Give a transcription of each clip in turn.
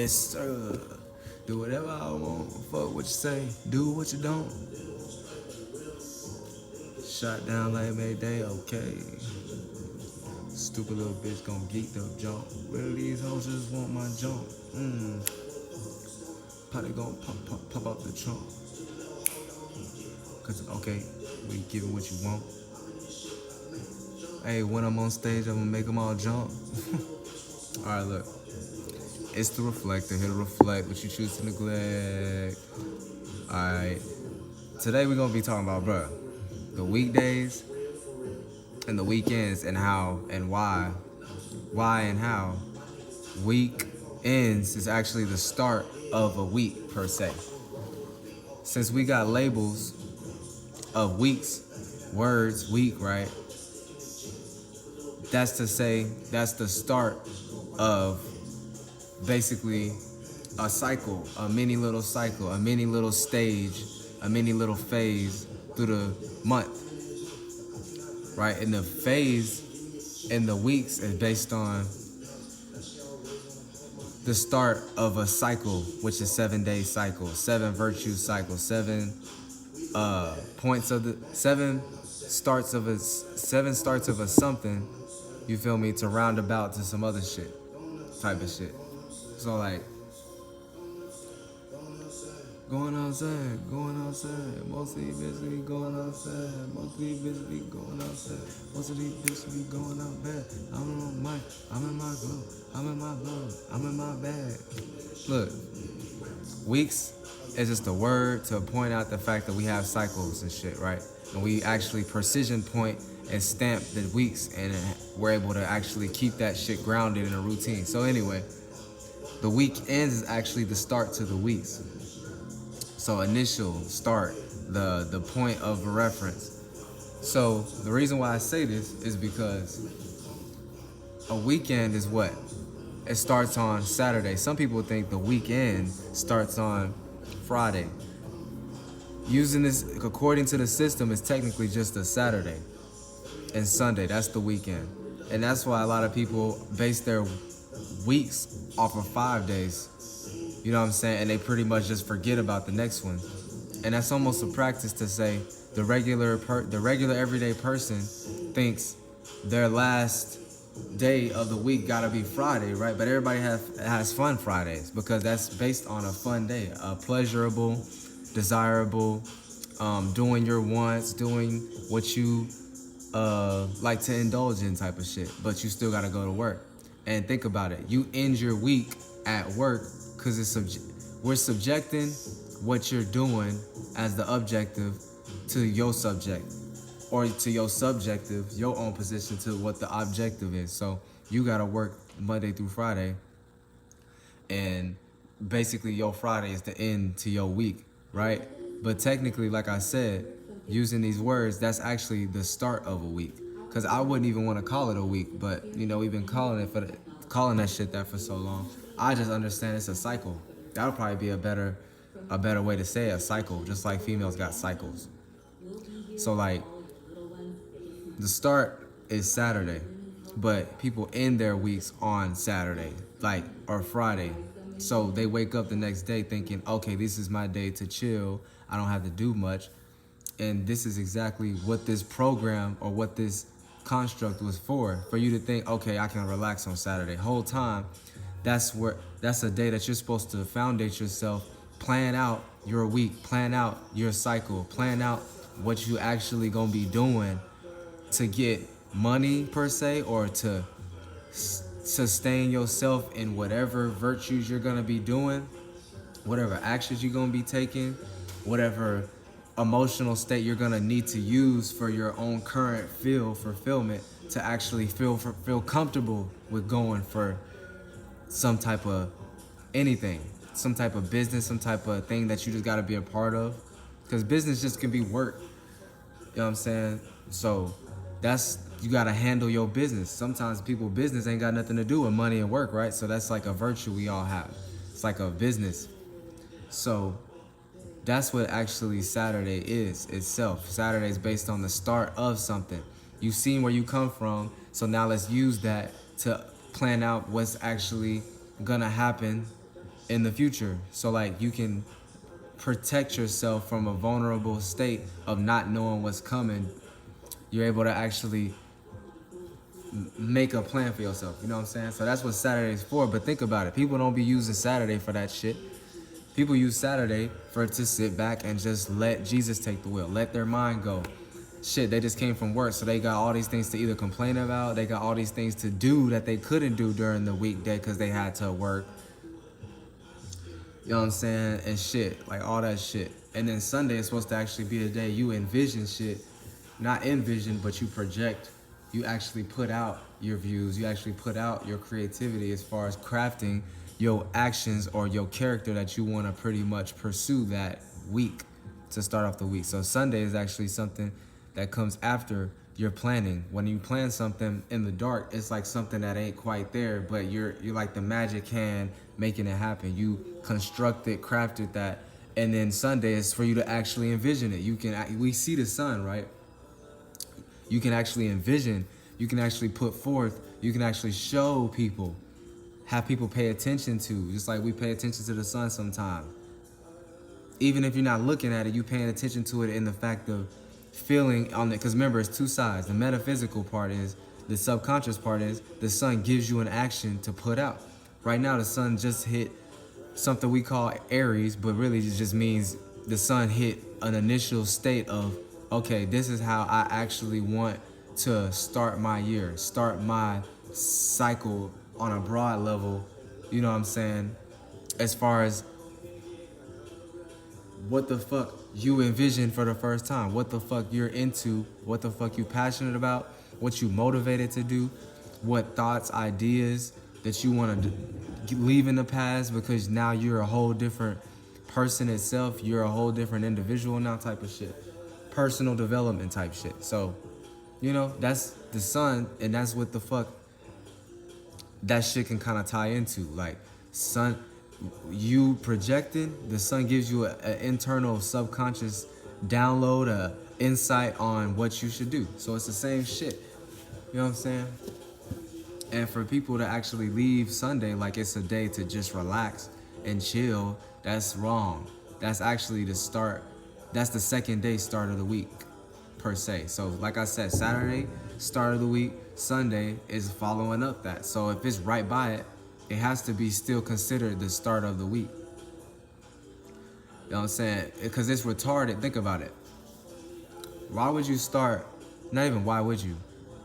Yes, sir. Do whatever I want. Fuck what you say. Do what you don't. Shot down like Mayday. Okay. Stupid little bitch gon' geek the jump. Really, these hoes just want my jump. Probably gon' pop out the trunk. Cause, okay, we give it what you want. Hey, when I'm on stage, I'm gonna make them all jump. Alright, look. It's the reflector. Here to reflect what you choose to neglect. Alright. Today we're gonna be talking about, bruh, the weekdays and the weekends and how and why and how weekends is actually the start of a week per se. Since we got labels of weeks, words, week, right? That's to say, that's the start of basically a cycle, a mini little cycle, a mini little stage, a mini little phase through the month, right? And the phase in the weeks is based on the start of a cycle, which is 7-day cycle, 7 virtue cycle, 7 points of the 7 starts of a something, you feel me, to round about to some other shit, type of shit. So like, going outside, most of these bitches be going outside, most of these bitches be going outside, most of these bitches be going out bad. I'm on mic, I'm in my glow, I'm in my blow, I'm in my bag. Look, weeks is just a word to point out the fact that we have cycles and shit, right? And we actually precision point and stamp the weeks, and we're able to actually keep that shit grounded in a routine. So anyway, the weekends is actually the start to the weeks. So initial, start, the point of reference. So the reason why I say this is because a weekend is what? It starts on Saturday. Some people think the weekend starts on Friday. Using this according to the system is technically just a Saturday and Sunday. That's the weekend. And that's why a lot of people base their weeks off of 5 days. You know what I'm saying? And they pretty much just forget about the next one. And that's almost a practice to say the regular everyday person thinks their last day of the week gotta be Friday, right? But everybody has fun Fridays because that's based on a fun day, a pleasurable, desirable, doing your wants, doing what you like to indulge in type of shit. But you still gotta go to work. And think about it. You end your week at work because we're subjecting what you're doing as the objective to your subject, or to your subjective, your own position to what the objective is. So you gotta work Monday through Friday, and basically your Friday is the end to your week, right? But technically, like I said, using these words, that's actually the start of a week. Cause I wouldn't even want to call it a week, but you know, we've been calling that shit that for so long. I just understand it's a cycle. That would probably be a better way to say a cycle, just like females got cycles. So like, the start is Saturday, but people end their weeks on Saturday, or Friday. So they wake up the next day thinking, okay, this is my day to chill. I don't have to do much. And this is exactly what this program or what this construct was for you to think, okay, I can relax on Saturday. Whole time, that's a day that you're supposed to foundate yourself, plan out your week, plan out your cycle, plan out what you actually gonna be doing to get money per se, or to sustain yourself in whatever virtues you're gonna be doing, whatever actions you're gonna be taking, whatever emotional state you're gonna need to use for your own current fulfillment to actually feel comfortable with going for some type of anything, some type of business, some type of thing that you just gotta be a part of. Because business just can be work. You know what I'm saying? So you gotta handle your business. Sometimes people business ain't got nothing to do with money and work, right? So that's like a virtue we all have. It's like a business. So that's what actually Saturday is itself. Saturday is based on the start of something. You've seen where you come from, so now let's use that to plan out what's actually gonna happen in the future. So like you can protect yourself from a vulnerable state of not knowing what's coming. You're able to actually make a plan for yourself. You know what I'm saying? So that's what Saturday's for. But think about it. People don't be using Saturday for that shit. People use Saturday for to sit back and just let Jesus take the wheel. Let their mind go. Shit, they just came from work, so they got all these things to either complain about. They got all these things to do that they couldn't do during the weekday because they had to work. You know what I'm saying? And shit, like all that shit. And then Sunday is supposed to actually be a day you envision shit. Not envision, but you project. You actually put out your views. You actually put out your creativity as far as crafting your actions or your character that you want to pretty much pursue that week to start off the week. So Sunday is actually something that comes after your planning. When you plan something in the dark, it's like something that ain't quite there, but you're like the magic hand making it happen. You constructed, crafted that, and then Sunday is for you to actually envision it. We see the sun, right? You can actually envision, you can actually put forth, you can actually show people, have people pay attention to, just like we pay attention to the sun sometimes. Even if you're not looking at it, you paying attention to it in the fact of feeling on it. Because remember, it's two sides. The metaphysical part is, the subconscious part is, the sun gives you an action to put out. Right now, the sun just hit something we call Aries, but really it just means the sun hit an initial state of, okay, this is how I actually want to start my year, start my cycle on a broad level, you know what I'm saying? As far as what the fuck you envision for the first time, what the fuck you're into, what the fuck you passionate about, what you motivated to do, what thoughts, ideas that you want to leave in the past because now you're a whole different person itself, you're a whole different individual now type of shit. Personal development type shit. So, you know, that's the sun, and that's what the fuck that shit can kind of tie into. Like, sun, you projecting, the sun gives you an internal subconscious download, a insight on what you should do. So it's the same shit. You know what I'm saying? And for people to actually leave Sunday like it's a day to just relax and chill, that's wrong. That's actually the start. That's the second day start of the week, per se. So like I said, Saturday, start of the week, Sunday is following up that. So if it's right by it, it has to be still considered the start of the week. You know what I'm saying? Because it's retarded. Think about it. Why would you start, not even why would you,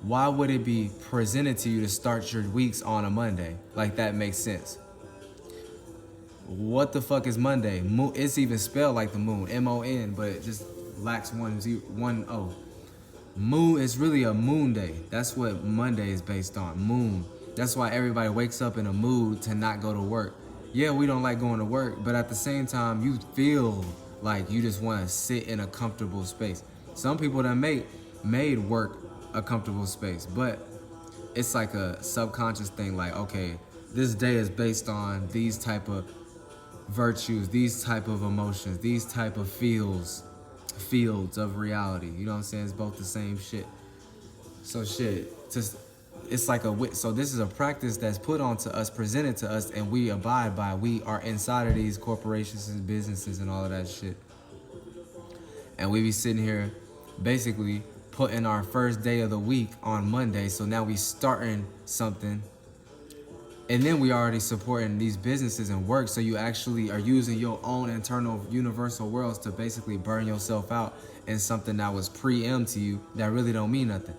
why would it be presented to you to start your weeks on a Monday? Like, that makes sense. What the fuck is Monday? It's even spelled like the moon, M-O-N, but it just lacks one O. Moon is really a moon day. That's what Monday is based on, moon. That's why everybody wakes up in a mood to not go to work. Yeah, we don't like going to work, but at the same time, you feel like you just want to sit in a comfortable space. Some people that made work a comfortable space, but it's like a subconscious thing, like, okay, this day is based on these type of virtues, these type of emotions, these type of fields of reality. You know what I'm saying? It's both the same shit. So shit, just it's like so this is a practice that's put onto us, presented to us, and we abide by. We are inside of these corporations and businesses and all of that shit. And we be sitting here basically putting our first day of the week on Monday. So now we starting something. And then we already supporting these businesses and work. So you actually are using your own internal universal worlds to basically burn yourself out in something that was pre-em to you that really don't mean nothing.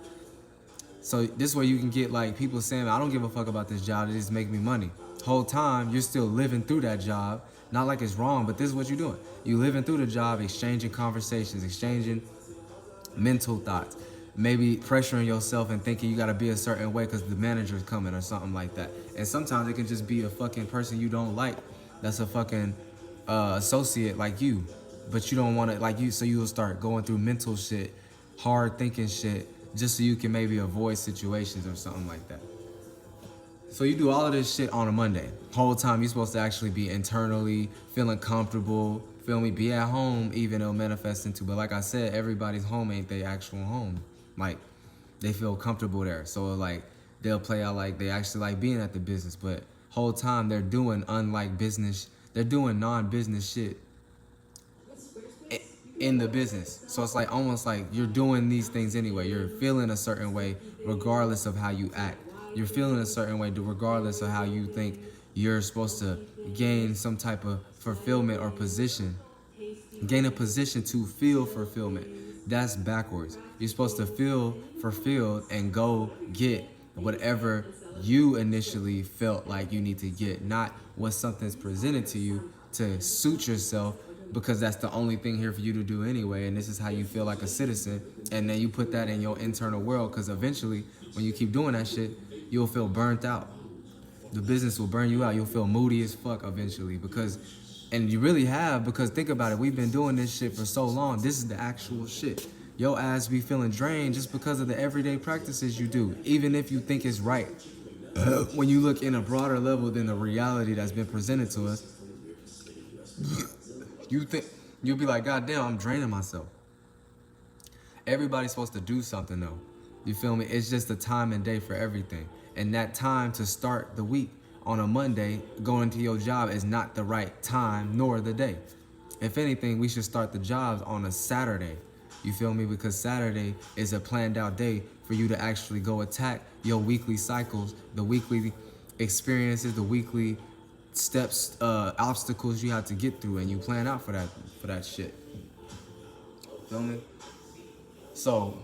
So this way you can get like people saying, I don't give a fuck about this job, it just make me money. Whole time you're still living through that job. Not like it's wrong, but this is what you're doing. You living through the job, exchanging conversations, exchanging mental thoughts. Maybe pressuring yourself and thinking you gotta be a certain way because the manager's coming or something like that. And sometimes it can just be a fucking person you don't like that's a fucking associate like you. But you don't want to, like you, so you'll start going through mental shit, hard thinking shit, just so you can maybe avoid situations or something like that. So you do all of this shit on a Monday. Whole time you're supposed to actually be internally feeling comfortable, feel me, be at home, even though manifest into, but like I said, everybody's home ain't their actual home. Like, they feel comfortable there. So like, they'll play out like they actually like being at the business, but whole time they're doing unlike business. They're doing non-business shit in the business. So it's like almost like you're doing these things anyway. You're feeling a certain way regardless of how you act. You're feeling a certain way regardless of how you think you're supposed to gain some type of fulfillment or position. Gain a position to feel fulfillment. That's backwards. You're supposed to feel fulfilled and go get whatever you initially felt like you need to get, not what something's presented to you to suit yourself, because that's the only thing here for you to do anyway, and this is how you feel like a citizen. And then you put that in your internal world, because eventually when you keep doing that shit, you'll feel burnt out. The business will burn you out. You'll feel moody as fuck eventually, because, and you really have, because think about it, we've been doing this shit for so long. This is the actual shit. Your ass be feeling drained just because of the everyday practices you do, even if you think it's right. When you look in a broader level than the reality that's been presented to us, you'll be like, God damn, I'm draining myself. Everybody's supposed to do something though. You feel me? It's just a time and day for everything. And that time to start the week on a Monday, going to your job, is not the right time nor the day. If anything, we should start the jobs on a Saturday. You feel me? Because Saturday is a planned out day for you to actually go attack your weekly cycles, the weekly experiences, the weekly steps, obstacles you have to get through, and you plan out for that shit. Feel me? So,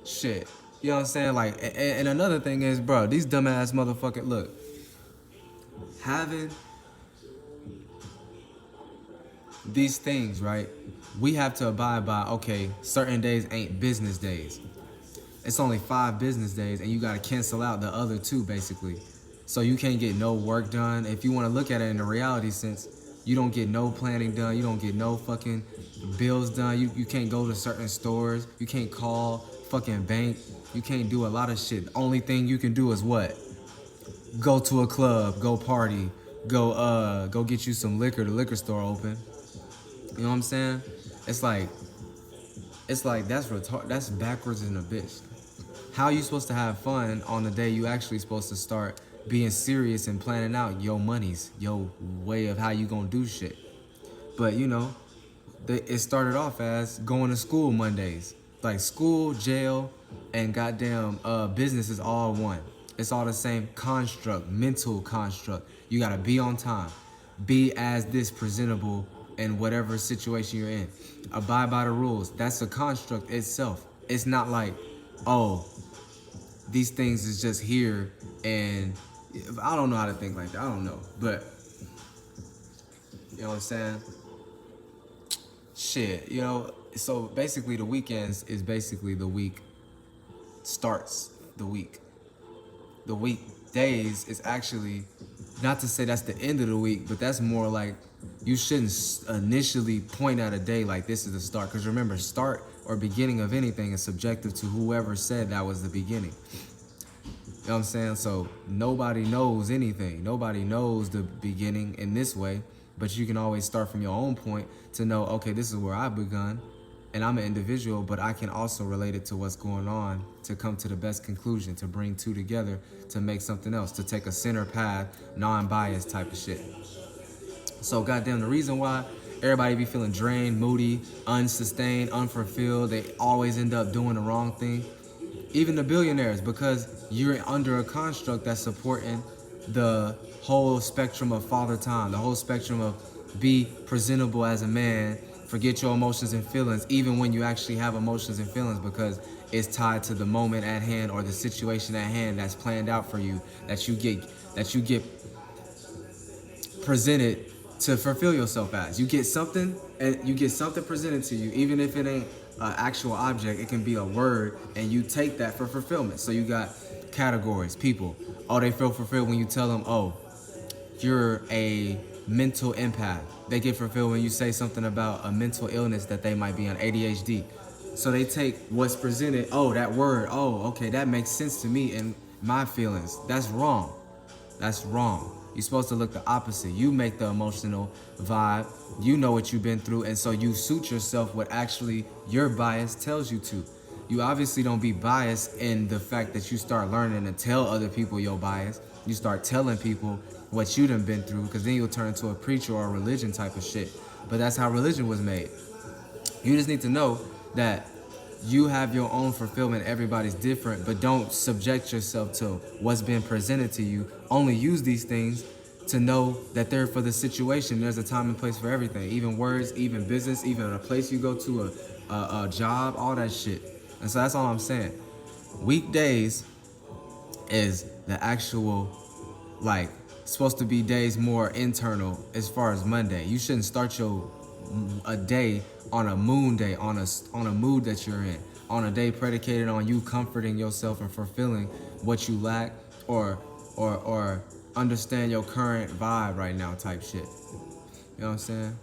shit. You know what I'm saying? Like, and another thing is, bro, these dumbass motherfuckers, look, having these things, right? We have to abide by, okay, certain days ain't business days. It's only 5 business days, and you gotta cancel out the other 2, basically. So you can't get no work done. If you wanna look at it in a reality sense, you don't get no planning done. You don't get no fucking bills done. You can't go to certain stores. You can't call fucking bank. You can't do a lot of shit. The only thing you can do is what? Go to a club, go party, go get you some liquor, the liquor store open. You know what I'm saying? It's like that's backwards in a bitch. How are you supposed to have fun on the day you actually supposed to start being serious and planning out your monies, your way of how you gonna do shit? But you know, it started off as going to school Mondays. Like school, jail, and goddamn business is all one. It's all the same construct, mental construct. You gotta be on time. Be as this presentable in whatever situation you're in. Abide by the rules. That's a construct itself. It's not like, oh, these things is just here, and I don't know how to think like that. I don't know. But you know what I'm saying? Shit, you know, so basically the weekends is basically the week starts the week. The weekdays is actually, not to say that's the end of the week, but that's more like you shouldn't initially point at a day like this is the start. Because remember, start or beginning of anything is subjective to whoever said that was the beginning. You know what I'm saying? So nobody knows anything. Nobody knows the beginning in this way, but you can always start from your own point to know, okay, this is where I begun, and I'm an individual, but I can also relate it to what's going on to come to the best conclusion, to bring 2 together, to make something else, to take a center path, non-biased type of shit. So goddamn, the reason why everybody be feeling drained, moody, unsustained, unfulfilled, they always end up doing the wrong thing. Even the billionaires, because you're under a construct that's supporting the whole spectrum of father time, the whole spectrum of be presentable as a man, forget your emotions and feelings, even when you actually have emotions and feelings, because it's tied to the moment at hand or the situation at hand that's planned out for you, that you get presented to fulfill yourself as. You get something, and you get something presented to you, even if it ain't an actual object, it can be a word, and you take that for fulfillment. So you got categories, people. Oh, they feel fulfilled when you tell them, oh, you're a mental empath. They get fulfilled when you say something about a mental illness that they might be on, ADHD. So they take what's presented, oh, that word, oh, okay, that makes sense to me and my feelings. That's wrong. That's wrong. You're supposed to look the opposite. You make the emotional vibe. You know what you've been through, and so you suit yourself what actually your bias tells you to. You obviously don't be biased in the fact that you start learning to tell other people your bias. You start telling people what you done been through, because then you'll turn into a preacher or a religion type of shit. But that's how religion was made. You just need to know that you have your own fulfillment. Everybody's different, but don't subject yourself to what's been presented to you. Only use these things to know that they're for the situation. There's a time and place for everything, even words, even business, even a place you go to, a job, all that shit. And so that's all I'm saying. Weekdays is the actual, like, supposed to be days more internal as far as Monday. You shouldn't start a day on a moon day, on a mood that you're in, on a day predicated on you comforting yourself and fulfilling what you lack, or understand your current vibe right now type shit. You know what I'm saying?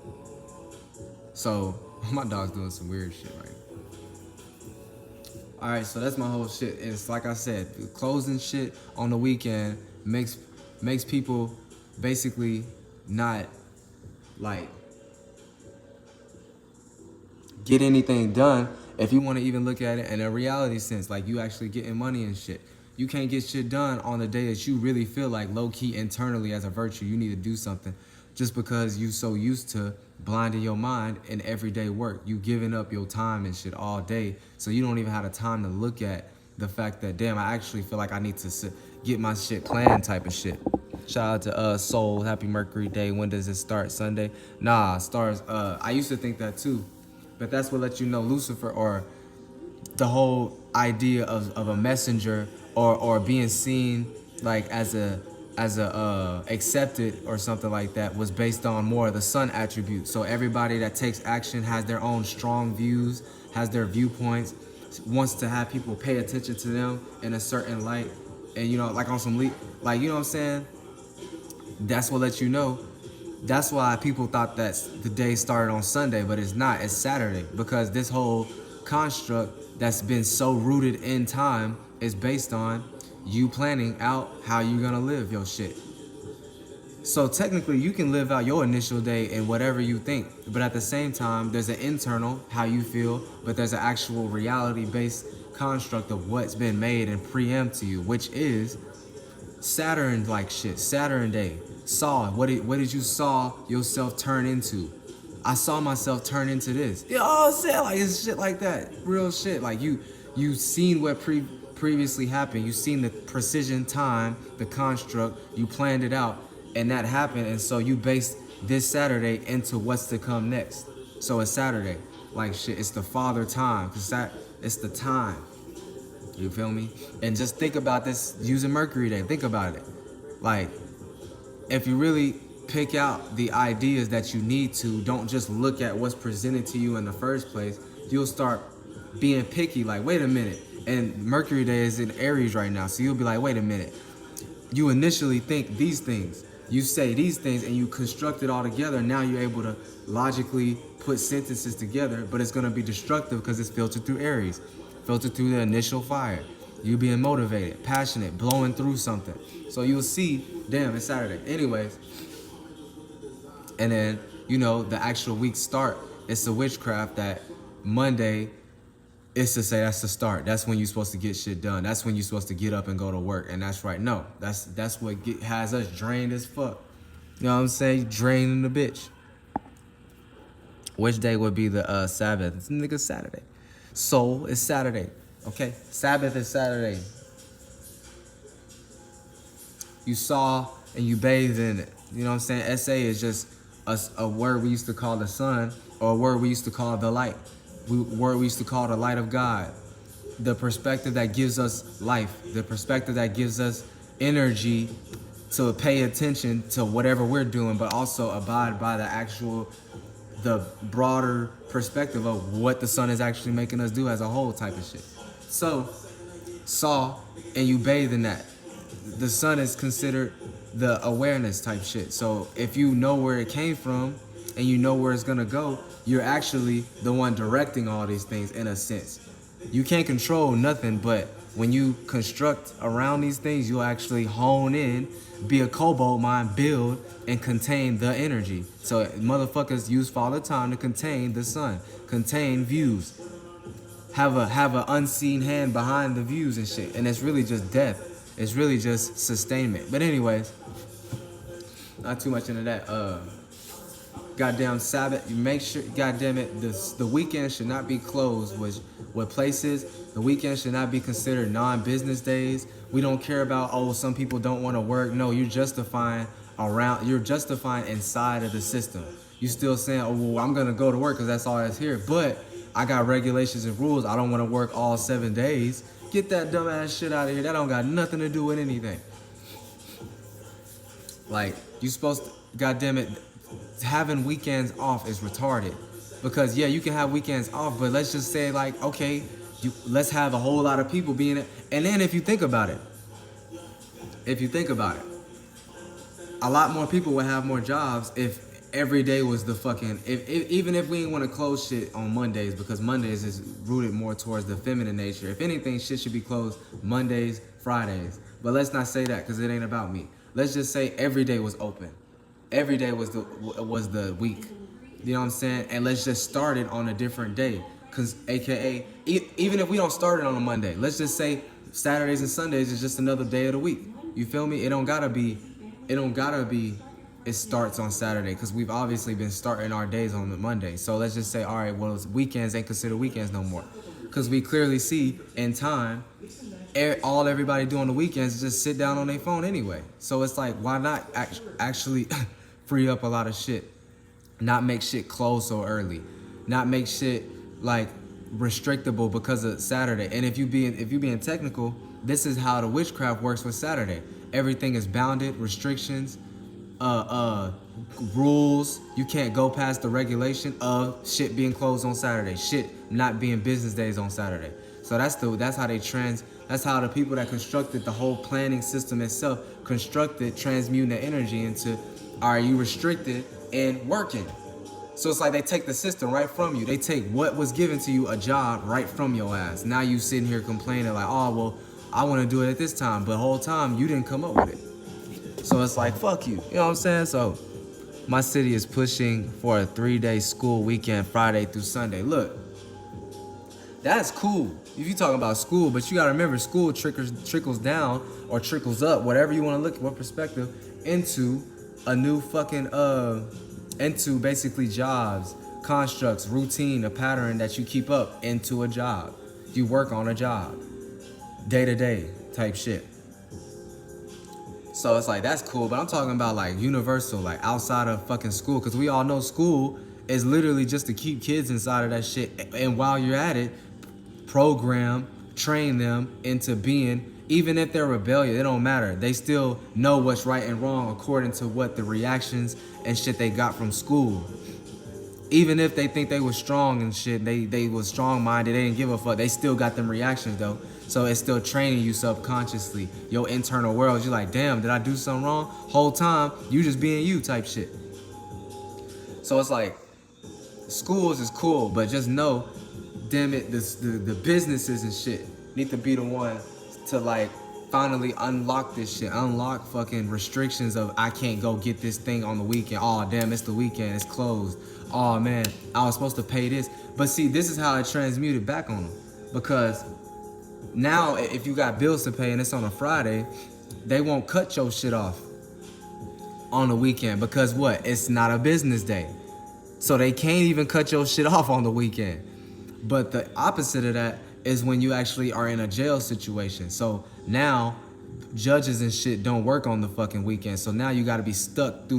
So my dog's doing some weird shit right now. Alright, so that's my whole shit. It's like I said, closing shit on the weekend makes people basically not, like, get anything done. If you want to even look at it in a reality sense, like you actually getting money and shit. You can't get shit done on the day that you really feel like low-key internally as a virtue you need to do something, just because you so used to blinding your mind in everyday work. You giving up your time and shit all day, so you don't even have the time to look at the fact that, damn, I actually feel like I need to get my shit planned type of shit. Shout out to Soul, happy Mercury Day. When does it start? Sunday? Nah, stars. I used to think that too, but that's what lets you know Lucifer, or the whole idea of a messenger, or being seen like as a accepted or something like that, was based on more of the sun attribute. So everybody that takes action has their own strong views, has their viewpoints, wants to have people pay attention to them in a certain light, and you know, like on some like, you know what I'm saying? That's what lets you know. That's why people thought that the day started on Sunday, but it's not. It's Saturday, because this whole construct that's been so rooted in time is based on you planning out how you're gonna live your shit. So technically, you can live out your initial day in whatever you think, but at the same time, there's an internal, how you feel, but there's an actual reality-based construct of what's been made and preempt to you, which is Saturn-like shit. Saturn day. What did you saw yourself turn into? I saw myself turn into this. You know what I'm saying? Like, it's shit like that. Real shit. Like, you seen what previously happened. You seen the precision time, the construct. You planned it out, and that happened. And so you based this Saturday into what's to come next. So it's Saturday. Like, shit, it's the father time. It's the time. You feel me? And just think about this using Mercury Day. Think about it. Like, if you really pick out the ideas that you need to, don't just look at what's presented to you in the first place, you'll start being picky. Like, wait a minute. And Mercury Day is in Aries right now, so you'll be like, wait a minute. You initially think these things. You say these things, and you construct it all together. Now you're able to logically put sentences together, but it's going to be destructive because it's filtered through Aries. Filtered through the initial fire. You being motivated, passionate, blowing through something. So you'll see, damn, it's Saturday. Anyways. And then, you know, the actual week start, it's the witchcraft that Monday is to say that's the start. That's when you're supposed to get shit done. That's when you're supposed to get up and go to work. And that's right. No, that's what has us drained as fuck. You know what I'm saying? Draining the bitch. Which day would be the Sabbath? It's nigga Saturday. Soul is Saturday. Okay? Sabbath is Saturday. You saw and you bathed in it. You know what I'm saying? SA is just a word we used to call the sun, or a word we used to call the light. Word we used to call the light of God. The perspective that gives us life. The perspective that gives us energy to pay attention to whatever we're doing, but also abide by the broader perspective of what the sun is actually making us do as a whole type of shit. So, saw and you bathe in that. The sun is considered the awareness type shit. So if you know where it came from and you know where it's gonna go, you're actually the one directing all these things in a sense. You can't control nothing, but when you construct around these things, you'll actually hone in, be a cobalt mind, build, and contain the energy. So motherfuckers use Father Time to contain the sun, contain views, have an unseen hand behind the views and shit, and it's really just death. It's really just sustainment. But anyways, not too much into that. Goddamn Sabbath, you make sure, goddamn it, the weekend should not be closed with places. The weekend should not be considered non-business days. We don't care about, oh, some people don't want to work. No, you're justifying inside of the system. You still saying, oh, well, I'm gonna go to work because that's all that's here. But I got regulations and rules. I don't want to work all 7 days. Get that dumbass shit out of here. That don't got nothing to do with anything. Like, you supposed to, goddamn it, having weekends off is retarded. Because yeah, you can have weekends off, but let's just say like, okay, let's have a whole lot of people being it. And then if you think about it, a lot more people would have more jobs if every day was the fucking, even if we didn't want to close shit on Mondays, because Mondays is rooted more towards the feminine nature. If anything, shit should be closed Mondays, Fridays. But let's not say that because it ain't about me. Let's just say every day was open. Every day was the week. You know what I'm saying? And let's just start it on a different day. Cause AKA, even if we don't start it on a Monday, let's just say Saturdays and Sundays is just another day of the week. You feel me? It don't gotta be, it starts on Saturday, because we've obviously been starting our days on the Monday. So let's just say, all right, well, weekends ain't considered weekends no more. Because we clearly see in time, everybody doing the weekends is just sit down on their phone anyway. So it's like, why not actually free up a lot of shit? Not make shit close so early. Not make shit like restrictable because of Saturday. And if you being technical, this is how the witchcraft works with Saturday. Everything is bounded, restrictions, rules. You can't go past the regulation of shit being closed on Saturday, shit not being business days on Saturday. So that's how that's how the people that constructed the whole planning system itself transmuting the energy into, are you restricted and working? So it's like they take the system right from you. They take what was given to you, a job, right from your ass. Now you sitting here complaining like, oh, well, I want to do it at this time. But the whole time, you didn't come up with it. So it's like, fuck you. You know what I'm saying? So my city is pushing for a 3-day school weekend, Friday through Sunday. Look, that's cool if you talking about school, but you got to remember, school trickles down or trickles up, whatever you want to look at, what perspective, into a new fucking, into basically jobs, constructs, routine, a pattern that you keep up into a job. You work on a job, day to day type shit. So it's like, that's cool, but I'm talking about like universal, like outside of fucking school, because we all know school is literally just to keep kids inside of that shit. And while you're at it, train them into being, even if they're rebellious, it don't matter. They still know what's right and wrong according to what the reactions and shit they got from school. Even if they think they was strong and shit, they was strong-minded, they didn't give a fuck, they still got them reactions though. So it's still training you subconsciously, your internal world. You're like, damn, did I do something wrong? Whole time, you just being you type shit. So it's like, schools is cool, but just know, damn it, the businesses and shit need to be the one to like finally unlock this shit. Unlock fucking restrictions of, I can't go get this thing on the weekend. Oh damn, it's the weekend, it's closed. Oh man, I was supposed to pay this. But see, this is how it transmuted back on them. Because now if you got bills to pay and it's on a Friday, they won't cut your shit off on the weekend. Because what? It's not a business day. So they can't even cut your shit off on the weekend. But the opposite of that is when you actually are in a jail situation. So now judges and shit don't work on the fucking weekend. So now you gotta be stuck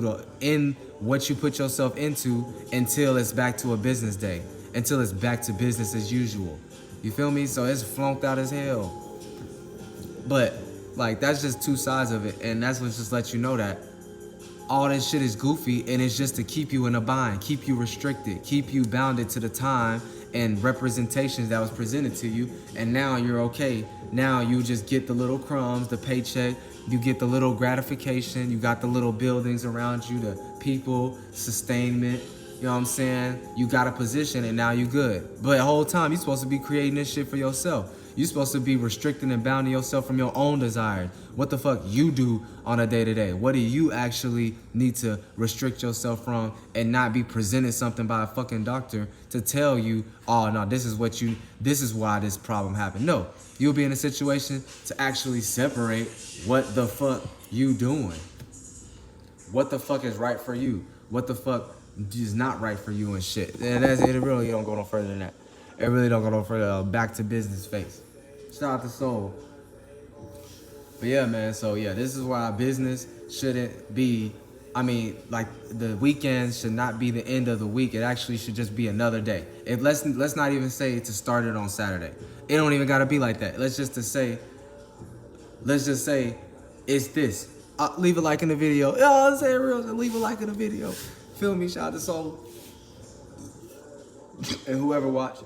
in what you put yourself into until it's back to a business day, until it's back to business as usual. You feel me? So it's flunked out as hell. But like, that's just two sides of it. And that's what just lets you know that all this shit is goofy, and it's just to keep you in a bind, keep you restricted, keep you bounded to the time and representations that was presented to you. And now you're okay. Now you just get the little crumbs, the paycheck, you get the little gratification, you got the little buildings around you, the people, sustainment, you You know what I'm saying? You got a position and now you good. But the whole time you supposed to be creating this shit for yourself. You supposed to be restricting and bounding yourself from your own desires. What the fuck you do on a day-to-day? What do you actually need to restrict yourself from and not be presented something by a fucking doctor to tell you, oh no, this is why this problem happened. No, you'll be in a situation to actually separate what the fuck you doing. What the fuck is right for you? What the fuck is not right for you and shit. And it really don't go no further than that. It really don't go no further. Back to business face. Shout out to Soul. But yeah, man, so yeah, this is why business shouldn't be, like the weekends should not be the end of the week. It actually should just be another day. Let's not even say to start it on Saturday. It don't even gotta be like that. Let's just say it's this. Leave a like in the video. Yeah, I'm saying real. Leave a like in the video. Feel me? Shout out to Soul. And whoever watched,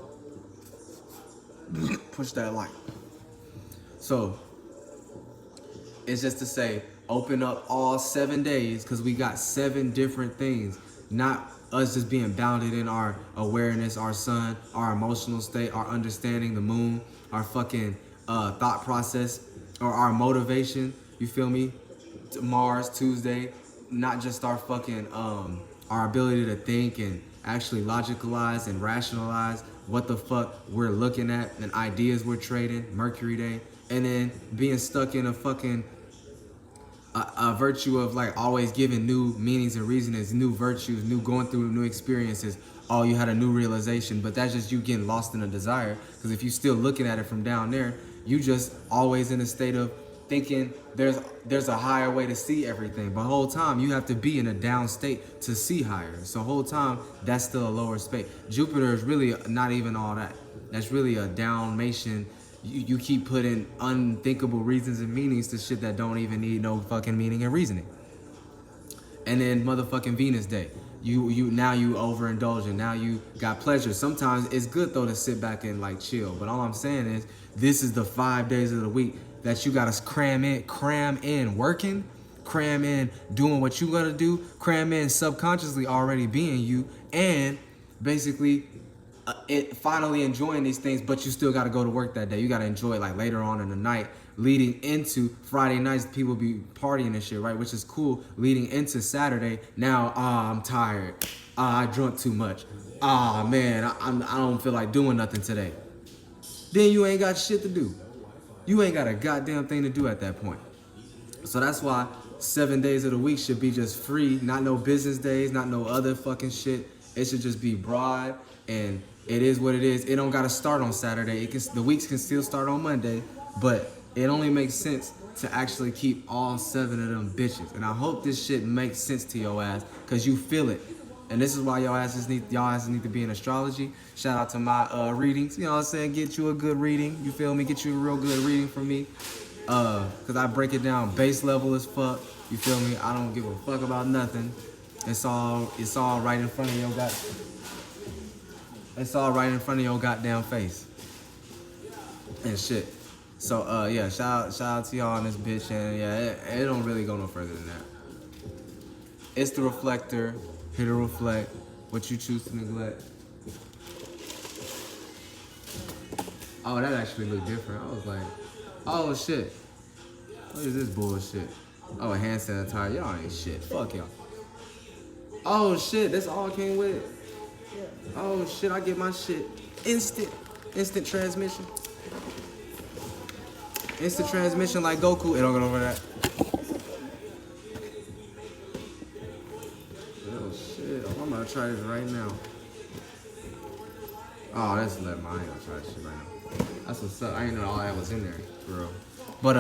push that like. So, it's just to say, open up all 7 days, because we got 7 different things. Not us just being bounded in our awareness, our sun, our emotional state, our understanding, the moon, our fucking thought process, or our motivation, you feel me? Mars, Tuesday, not just our fucking, our ability to think and actually logicalize and rationalize what the fuck we're looking at and ideas we're trading, Mercury Day, and then being stuck in a fucking a virtue of like always giving new meanings and reasonings, new virtues, going through new experiences. Oh, you had a new realization, but that's just you getting lost in a desire. Because if you still looking at it from down there, you just always in a state of thinking there's a higher way to see everything. But the whole time you have to be in a down state to see higher. So whole time that's still a lower state. Jupiter is really not even all that. That's really a downmation. You keep putting unthinkable reasons and meanings to shit that don't even need no fucking meaning and reasoning. And then motherfucking Venus Day. You now you overindulging. Now you got pleasure. Sometimes it's good though to sit back and like chill. But all I'm saying is this is the 5 days of the week that you gotta cram in working, cram in doing what you gotta do, cram in subconsciously already being you, and basically finally enjoying these things, but you still gotta go to work that day. You gotta enjoy it like later on in the night, leading into Friday nights, people be partying and shit, right? Which is cool. Leading into Saturday, now, I'm tired. I drunk too much. Man, I don't feel like doing nothing today. Then you ain't got shit to do. You ain't got a goddamn thing to do at that point. So that's why 7 days of the week should be just free, not no business days, not no other fucking shit. It should just be broad, and it is what it is. It don't gotta start on Saturday. The weeks can still start on Monday, but it only makes sense to actually keep all 7 of them bitches. And I hope this shit makes sense to your ass, cause you feel it. And this is why y'all asses need to be in astrology. Shout out to my readings. You know what I'm saying? Get you a good reading. You feel me? Get you a real good reading from me. Cause I break it down base level as fuck. You feel me? I don't give a fuck about nothing. It's all right in front of your It's all right in front of your goddamn face. And shit. So yeah, shout out to y'all on this bitch, and yeah, it don't really go no further than that. It's the reflector. Here to reflect what you choose to neglect. Oh, that actually looked different. I was like, oh shit. What is this bullshit? Oh, a hand sanitizer. Y'all ain't shit. Fuck y'all. Oh shit, that's all I came with it. Oh shit, I get my shit instant transmission. Instant transmission like Goku. It don't go over that. Oh shit, I'm gonna try this right now. Oh, that's lit, man. I ain't gonna try this shit right now. That's what's up. I ain't know all that was in there, for real. But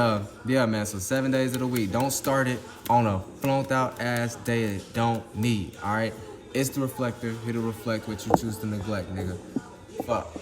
yeah, man. So 7 days of the week. Don't start it on a flunked out ass day that don't need. All right. It's the reflector. Here to reflect what you choose to neglect, nigga. Fuck.